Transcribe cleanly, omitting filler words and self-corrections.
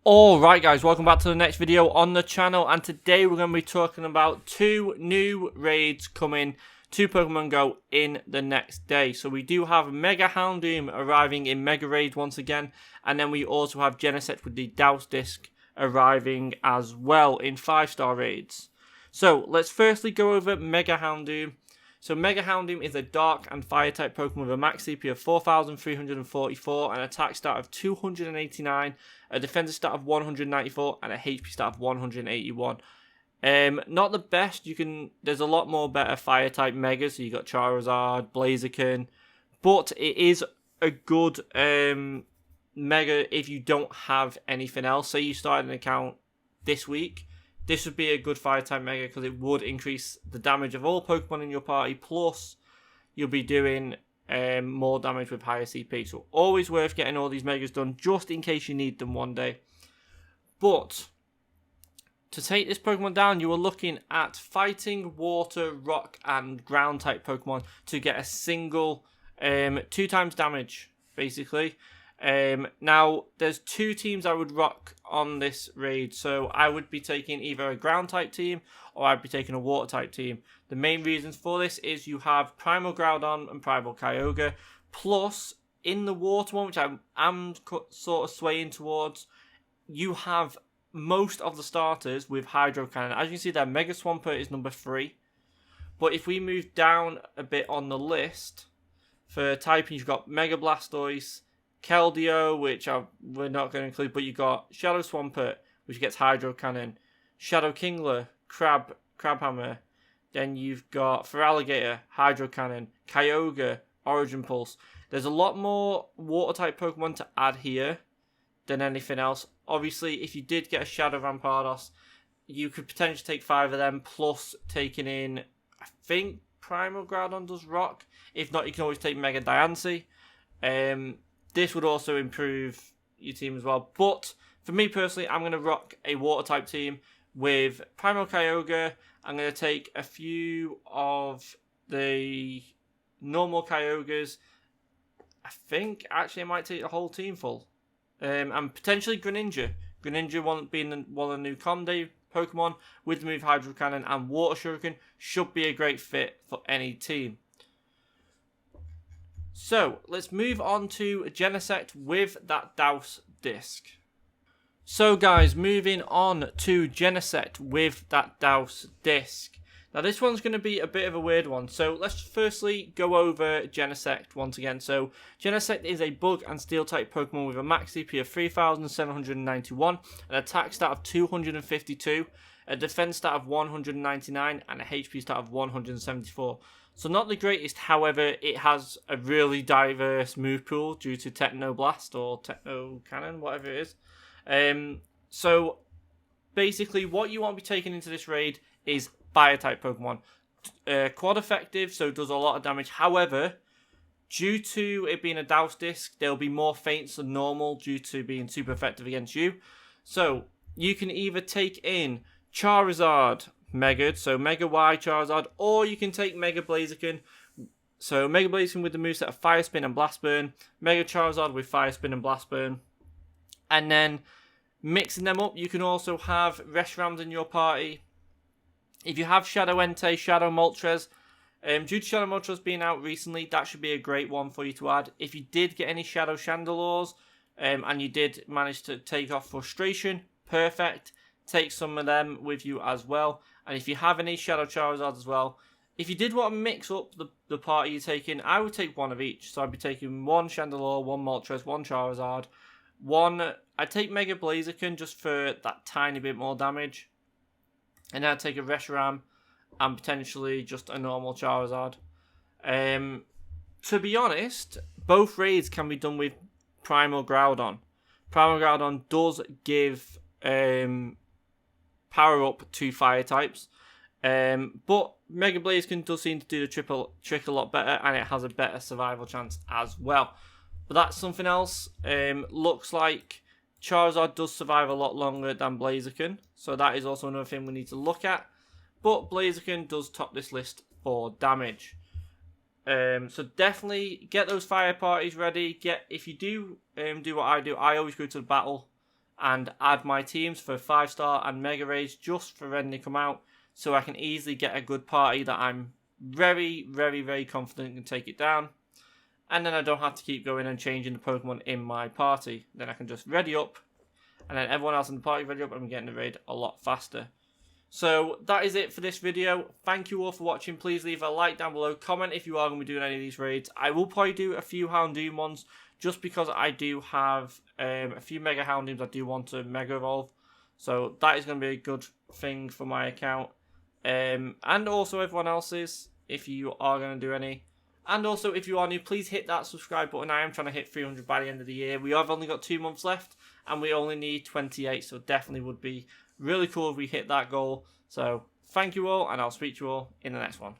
Alright guys, welcome back to the next video on the channel, and today we're going to be talking about two new raids coming to Pokemon Go in the next day. So we do have Mega Houndoom arriving in Mega Raids once again, and then we also have Genesect with the Douse Disc arriving as well in 5-star raids. So let's firstly go over Mega Houndoom. So Mega Houndoom is a Dark and Fire type Pokemon with a max CP of 4,344, an attack stat of 289, a defensive stat of 194, and a HP stat of 181. Not the best. There's a lot more better Fire type Megas. So you got Charizard, Blaziken, but it is a good Mega if you don't have anything else. Say you started an account this week. This would be a good Fire type Mega because it would increase the damage of all Pokemon in your party. Plus, you'll be doing more damage with higher CP. So always worth getting all these Megas done just in case you need them one day. But to take this Pokemon down, you are looking at Fighting, Water, Rock, and Ground type Pokemon to get a single 2 times damage, basically. Now, there's 2 teams I would rock on this raid, so I would be taking either a ground type team or I'd be taking a water type team. The main reasons for this is you have Primal Groudon and Primal Kyogre, plus in the water one, which I'm sort of swaying towards, you have most of the starters with Hydro Cannon. As you can see there, Mega Swampert is number 3, but if we move down a bit on the list, for typing you've got Mega Blastoise, Keldeo, which we're not going to include, but you got Shadow Swampert, which gets Hydro Cannon, Shadow Kingler, Crabhammer, then you've got Feraligatr, Hydro Cannon, Kyogre, Origin Pulse. There's a lot more water-type Pokemon to add here than anything else. Obviously, if you did get a Shadow Rampardos, you could potentially take 5 of them, plus taking in, I think, Primal Groudon does Rock. If not, you can always take Mega Diancie. This would also improve your team as well. But for me personally, I'm going to rock a water type team with Primal Kyogre. I'm going to take a few of the normal Kyogres. I think actually I might take the whole team full. And potentially Greninja. Greninja being one of the new Conde Pokemon with the move Hydro Cannon and Water Shuriken should be a great fit for any team. So, let's move on to Genesect with that Douse Disc. So guys, moving on to Genesect with that Douse Disc. Now this one's going to be a bit of a weird one. So let's firstly go over Genesect once again. So Genesect is a Bug and Steel type Pokemon with a max CP of 3,791, an attack stat of 252, a defense stat of 199, and a HP stat of 174. So not the greatest, however, it has a really diverse move pool due to Techno Blast or Techno Cannon, whatever it is. So basically what you want to be taking into this raid is Fire-type Pokemon. Quad effective, so it does a lot of damage. However, due to it being a Douse Disc, there'll be more feints than normal due to being super effective against you. So you can either take in Charizard, Mega, so Mega Y Charizard, or you can take Mega Blaziken. So Mega Blaziken with the moveset of Fire Spin and Blast Burn, Mega Charizard with Fire Spin and Blast Burn, and then mixing them up, you can also have Reshiram in your party. If you have Shadow Entei, Shadow Moltres, due to Shadow Moltres being out recently, that should be a great one for you to add. If you did get any Shadow Chandelures, and you did manage to take off Frustration, perfect. Take some of them with you as well. And if you have any Shadow Charizards as well, if you did want to mix up the party you're taking, I would take one of each. So I'd be taking one Chandelure, one Moltres, one Charizard, I'd take Mega Blaziken just for that tiny bit more damage. And then I'd take a Reshiram and potentially just a normal Charizard. To be honest, both raids can be done with Primal Groudon. Primal Groudon does give power up to fire types, but Mega Blaziken does seem to do the trick a lot better, and it has a better survival chance as well. But that's something else. Looks like Charizard does survive a lot longer than Blaziken, so that is also another thing we need to look at. But Blaziken does top this list for damage. So definitely get those fire parties ready. If you do what I do, I always go to the battle and add my teams for 5-star and mega raids just for when they come out, so I can easily get a good party that I'm very, very, very confident can take it down. And then I don't have to keep going and changing the Pokemon in my party. Then I can just ready up, and then everyone else in the party ready up, and I'm getting the raid a lot faster. So that is it for this video. Thank you all for watching. Please leave a like down below. Comment if you are going to be doing any of these raids. I will probably do a few Houndoom ones, just because I do have a few Mega Houndooms I do want to Mega Evolve. So that is going to be a good thing for my account. And also everyone else's, if you are going to do any. And also, if you are new, please hit that subscribe button. I am trying to hit 300 by the end of the year. We have only got 2 months left, and we only need 28, so definitely would be really cool if we hit that goal. So, thank you all, and I'll speak to you all in the next one.